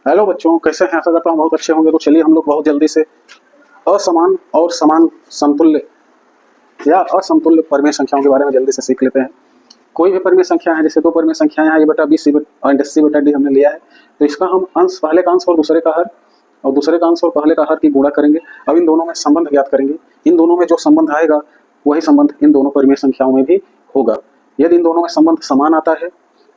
Hello बच्चों, कैसे हैं? आशा करता हूँ बहुत अच्छे होंगे। तो चलिए हम लोग बहुत जल्दी से असमान और समान समतुल्य या असमतुल्य परिमेय संख्याओं के बारे में जल्दी से सीख लेते हैं। कोई भी परिमेय संख्या है, जैसे दो परिमेय संख्याएं हैं, a बटा b c बटा d हमने लिया है, तो इसका हम अंश, पहले का अंश और दूसरे का हर, और दूसरे का अंश और पहले का हर की गुणा करेंगे। अब इन दोनों में संबंध ज्ञात करेंगे। इन दोनों में जो संबंध आएगा वही संबंध इन दोनों परिमेय संख्याओं में भी होगा। यदि इन दोनों में संबंध समान आता है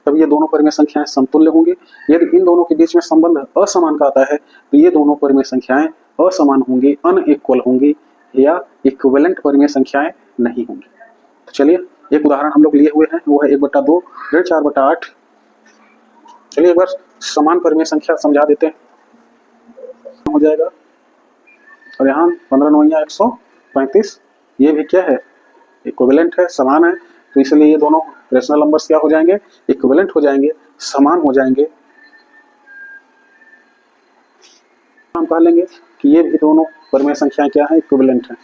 तब ये दोनों परिमेय संख्याएं समतुल्य होंगी। यदि इन दोनों के बीच में संबंध असमान का आता है तो ये दोनों परिमेय संख्याएं असमान होंगी, अनइक्वल होंगी या इक्विवेलेंट परिमेय संख्याएं नहीं होंगी। तो चलिए एक उदाहरण हम लोग लिए हुए हैं, वो है 1/2 ऋण 4/8। चलिए एक बार समान परिमेय संख्या समझा देते हैं। हो जाएगा, और यहाँ 15 9 135, ये भी क्या है? इक्विवेलेंट है, समान है। तो इसलिए ये दोनों रेशनल नंबर्स क्या हो जाएंगे? इक्विवेलेंट हो जाएंगे, समान हो जाएंगे। हम कह लेंगे कि ये भी दोनों परिमेय संख्याएं क्या है? इक्विवेलेंट हैं।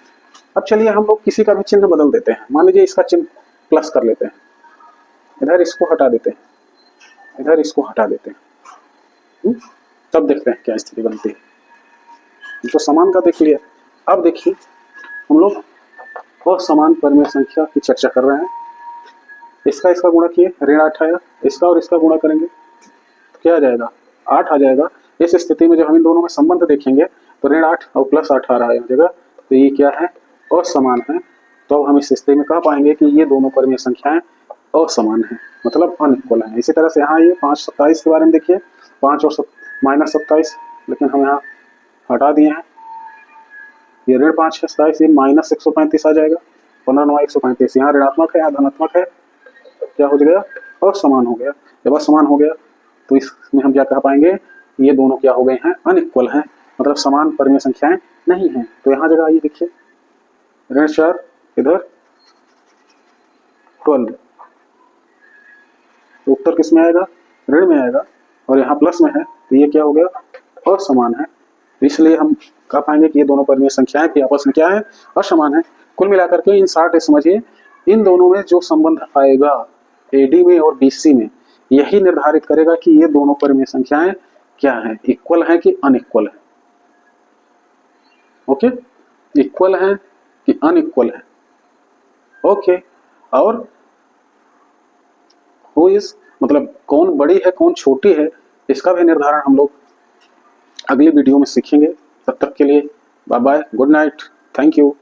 अब चलिए हम लोग किसी का भी चिन्ह बदल देते हैं। मान लीजिए इसका चिन्ह प्लस कर लेते हैं, इधर इसको हटा देते हैं, इधर इसको हटा देते हैं। तब देखते हैं क्या स्थिति बनती है। तो समान का देख लिया। अब देखिए हम लोग असमान परिमेय संख्या की चर्चा कर रहे हैं। इसका गुणा किए, ऋण 8 आया, इसका और इसका गुणा करेंगे तो क्या आ जाएगा? 8 आ जाएगा। इस स्थिति में जब हम इन दोनों में संबंध देखेंगे तो ऋण 8 और प्लस 8 आ रहा है जगह, तो ये क्या है? असमान है। तो अब हम इस स्थिति में कह पाएंगे कि ये दोनों परिमेय संख्याएं असमान है, मतलब अनइक्वल है। इसी तरह से यहाँ ये 5 27 के बारे में देखिए, 5 और -27, लेकिन हम यहाँ हटा दिए हैं। ये ऋण 5 है 27, ये -135 आ जाएगा। 15 9 135, यहाँ ऋणात्मक है, यहाँ धनात्मक है, क्या हो गया? असमान हो गया। जब असमान हो गया तो इसमें हम क्या कह पाएंगे? ये दोनों क्या हो गए हैं? अनइक्वल हैं, मतलब समान परिमेय संख्याएं नहीं हैं। तो यहाँ जगह आइए देखिए, ऋण 4 इधर 12, तो उत्तर किस में आएगा? ऋण में आएगा, और यहाँ प्लस में है, तो ये क्या हो गया? असमान है। इसलिए हम कह पाएंगे कि ये दोनों परिमेय संख्याएं भी आपस में क्या है? असमान है। कुल मिलाकर के इन शॉर्ट समझिए, इन दोनों में जो संबंध आएगा एडी में और बीसी में, यही निर्धारित करेगा कि ये दोनों परिमेय संख्याएं क्या है? इक्वल है कि अनइक्वल है। ओके, इक्वल है कि अनइक्वल है। ओके, और हु इज, मतलब कौन बड़ी है कौन छोटी है, इसका भी निर्धारण हम लोग अगली वीडियो में सीखेंगे। तब तक के लिए bye bye, good night, thank you.